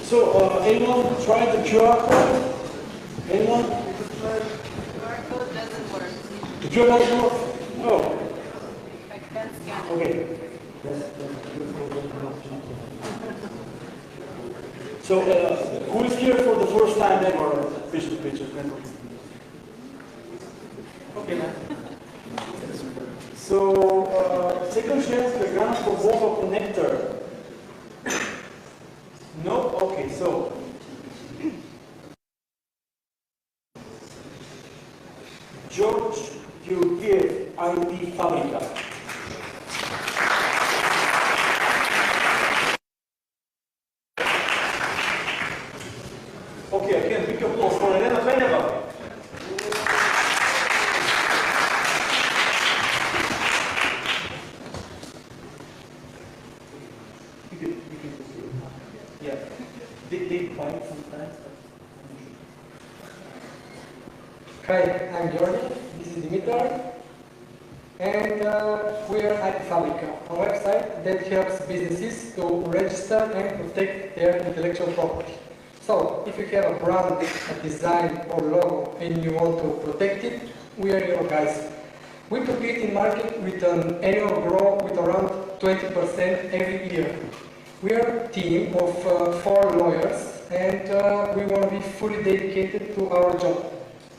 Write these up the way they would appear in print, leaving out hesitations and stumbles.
So, anyone tried the QR code? Anyone? QR code doesn't work. The QR code doesn't work? No. I can't scan it. Okay. So, who is here for the first time ever Pitch2Pitch networking? Okay, man. So, second chance, the grant for Volvo connector. No? Okay, so. George, you give ID Fabrika. Okay, again, big applause for Elena Peneva. Yeah, they fight sometimes. Hi, I'm Georgi, this is Dimitar, and we are at Fabrika, a website that helps businesses to register and protect their intellectual property. So, if you have a brand, a design or logo and you want to protect it, we are your guys. We compete in market with an annual growth with around 20% every year. We are a team of 4 lawyers and we want to be fully dedicated to our job.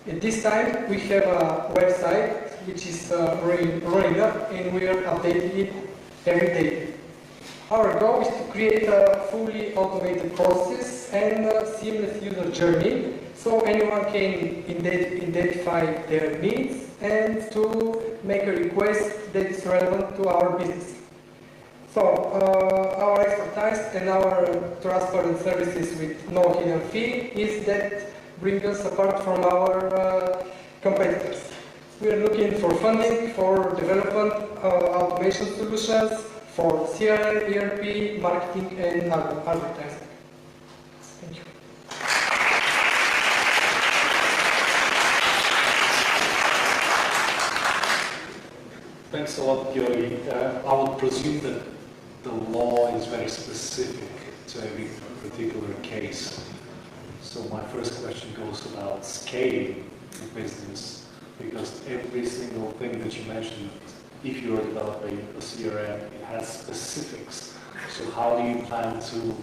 At this time, we have a website which is running up and we are updating it every day. Our goal is to create a fully automated process and a seamless user journey so anyone can identify their needs and to make a request that is relevant to our business. So, our expertise and our transparent services with no hidden fee is that bring us apart from our competitors. We are looking for funding for development automation solutions, for CRM, ERP, marketing, and advertising. Thank you. Thanks a lot, Georgi. I would presume that the law is very specific to every particular case. So my first question goes about scaling the business, because every single thing that you mentioned, if you are developing a CRM, it has specifics. So how do you plan to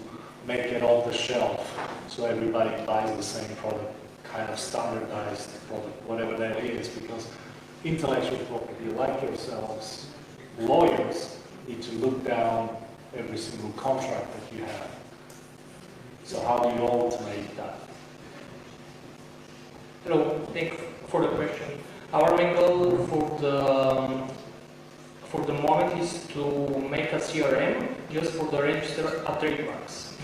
make it off the shelf so everybody buys the same product, kind of standardized product, whatever that is? Because intellectual property, like yourselves, lawyers, need to look down every single contract that you have. So how do you automate that? Hello, thanks for the question. Our main goal for the moment is to make a CRM just for the register of trademarks.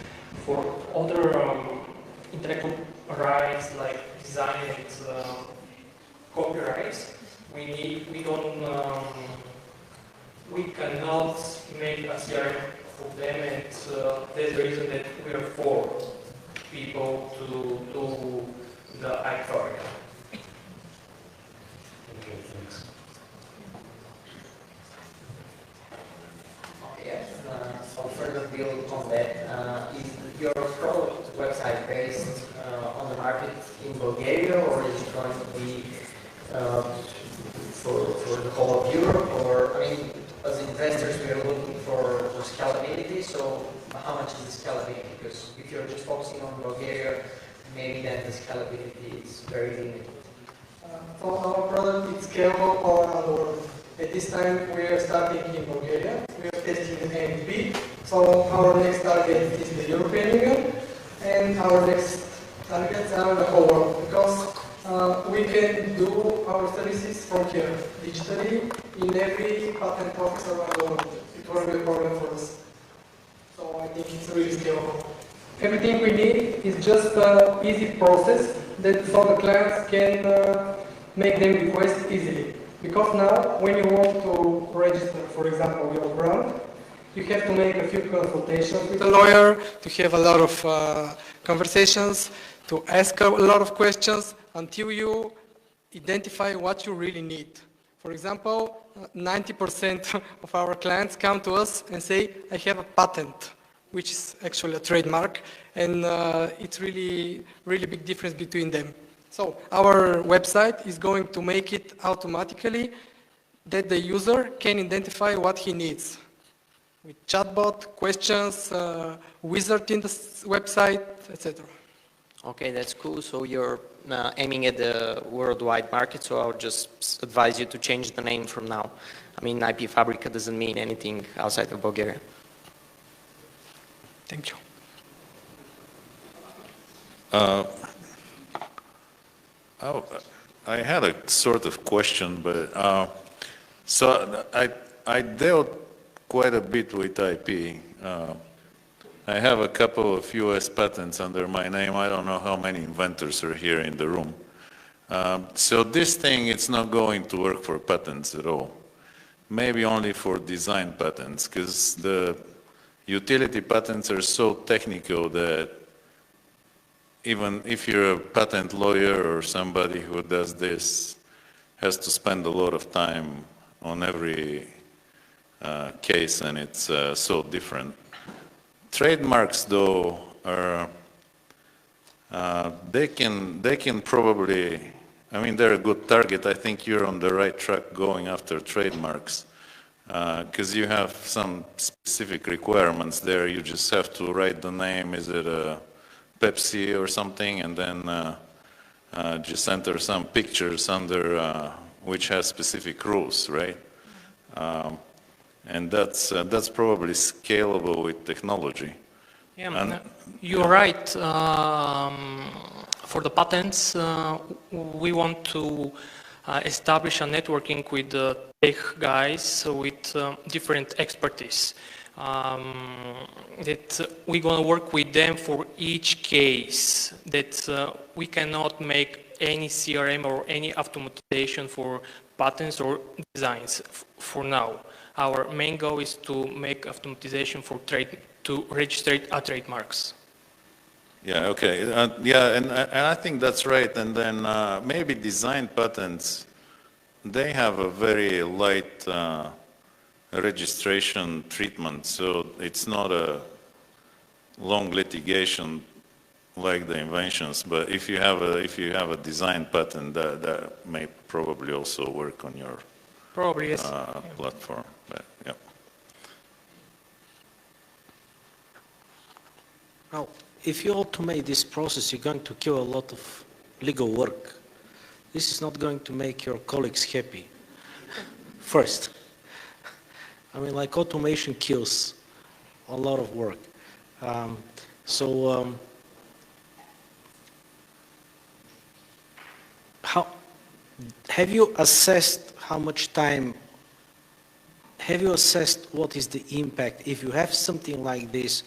For other intellectual rights like design and copyrights, we cannot make a CRM for them, and that's the reason that we are 4 people to do the Fabrika. Okay, thanks. Yes, so further build on that, is your product website based on the market in Bulgaria, or is it going to be for the whole of Europe? Or, I mean, as investors, we are looking for scalability, so how much is the scalability? Because if you're just focusing on Bulgaria, maybe then the scalability is very limited. So our product is scalable all around the world. At this time, we are starting in Bulgaria. We are testing the MVP. So our next target is the European Union, and our next targets are the whole world, because we can do our services from here, digitally, in every patent office around the world. It won't be a problem for us. So I think it's really scalable. Everything we need is just an easy process that so the clients can make them request easily. Because now, when you want to register, for example, your brand, you have to make a few consultations with a lawyer, to have a lot of conversations, to ask a lot of questions until you identify what you really need. For example, 90% of our clients come to us and say, I have a patent which is actually a trademark, and it's really big difference between them. So our website is going to make it automatically that the user can identify what he needs. With chatbot, questions, wizard in the website, etc. Okay, that's cool. So you're aiming at the worldwide market, so I would just advise you to change the name from now. I mean, IP Fabrika doesn't mean anything outside of Bulgaria. Thank you. I had a sort of question, but so I dealt quite a bit with IP. I have a couple of US patents under my name. I don't know how many inventors are here in the room. So this thing, it's not going to work for patents at all. Maybe only for design patents, because the utility patents are so technical that even if you're a patent lawyer or somebody who does this, has to spend a lot of time on every case, and it's so different. Trademarks, though, are they can probably, I mean, they're a good target. I think you're on the right track going after trademarks, because you have some specific requirements there. You just have to write the name. Is it a Pepsi or something, and then just enter some pictures under which has specific rules, right? And that's probably scalable with technology. Yeah, you're right. For the patents, we want to establish a networking with the tech guys with different expertise. That we're going to work with them for each case, that we cannot make any CRM or any automatization for patents or designs for now. Our main goal is to make automatization for to register trademarks. Yeah, okay. Yeah, and I think that's right. And then maybe design patents, they have a very light registration treatment, so it's not a long litigation like the inventions. But if you have a design patent, that may probably also work on your Yes. platform. But, yeah. Now, if you automate this process, you're going to kill a lot of legal work. This is not going to make your colleagues happy. First, I mean, like automation kills a lot of work. How have you assessed how much time? Have you assessed what is the impact if you have something like this?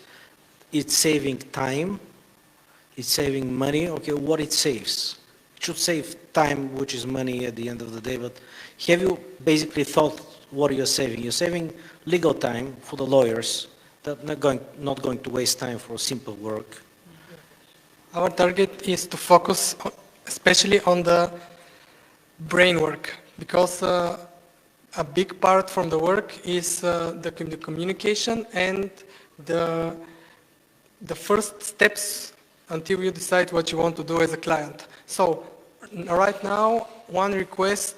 It's saving time, it's saving money. Okay, what it saves? It should save time, which is money at the end of the day. But have you basically thought what you're saving? You're saving legal time for the lawyers. They're not going to waste time for simple work. Our target is to focus especially on the brain work, because a big part from the work is the communication and the first steps until you decide what you want to do as a client. So right now, one request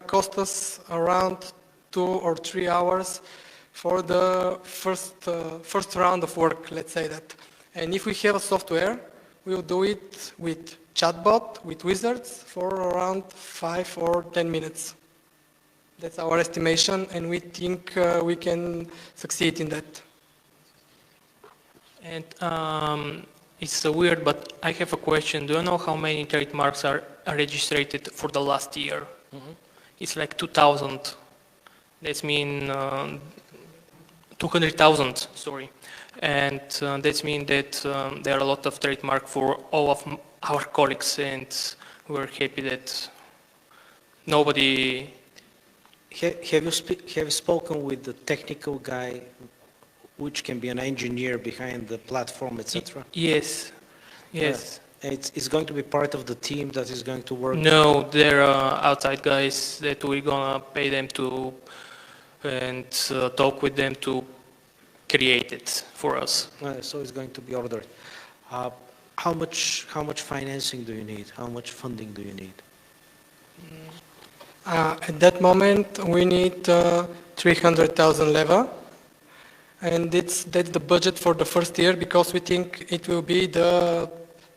costs us around 2 or 3 hours for the first round of work, let's say that. And if we have a software, we'll do it with chatbot, with wizards, for around 5 or 10 minutes. That's our estimation, and we think we can succeed in that. And it's weird, but I have a question. Do you know how many trademarks are registered for the last year? Mm-hmm. It's like 2,000. That means 200,000, sorry. And that means that there are a lot of trademarks for all of our colleagues, and we're happy that nobody... Have you spoken with the technical guy, which can be an engineer behind the platform, etc.? Yes. It's going to be part of the team that is going to work? No, there are outside guys that we're going to pay them to and talk with them to created for us. So it's going to be ordered. How much financing do you need? How much funding do you need? At that moment, we need 300,000 leva, and that's the budget for the first year because we think it will be the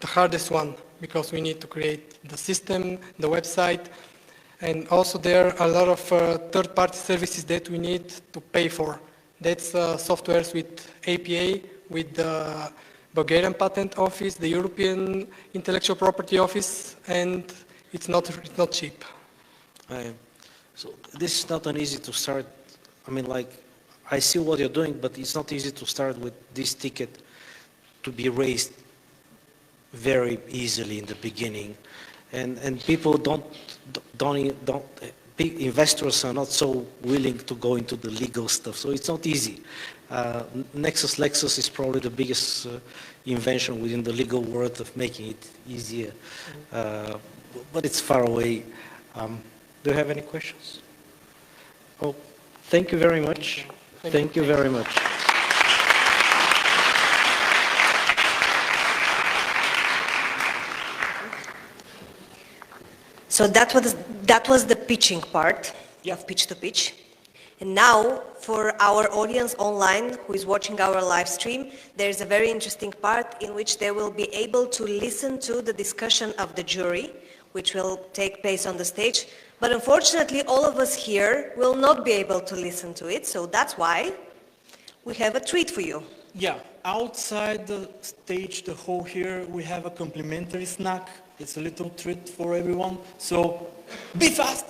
hardest one because we need to create the system, the website, and also there are a lot of third-party services that we need to pay for. That's softwares with APA, with the Bulgarian Patent Office, the European Intellectual Property Office, and it's not cheap. So this is not an easy to start. I mean, like, I see what you're doing, but it's not easy to start with this ticket to be raised very easily in the beginning. And people investors are not so willing to go into the legal stuff, so it's not easy. Lexus is probably the biggest invention within the legal world of making it easier, but it's far away. Do you have any questions? Oh, thank you very much. Thank you very much. So that was the pitching part of Pitch2Pitch. And now, for our audience online who is watching our live stream, there is a very interesting part in which they will be able to listen to the discussion of the jury, which will take place on the stage. But unfortunately, all of us here will not be able to listen to it, so that's why we have a treat for you. Yeah, outside the stage, the hall here, we have a complimentary snack. It's a little treat for everyone, so be fast!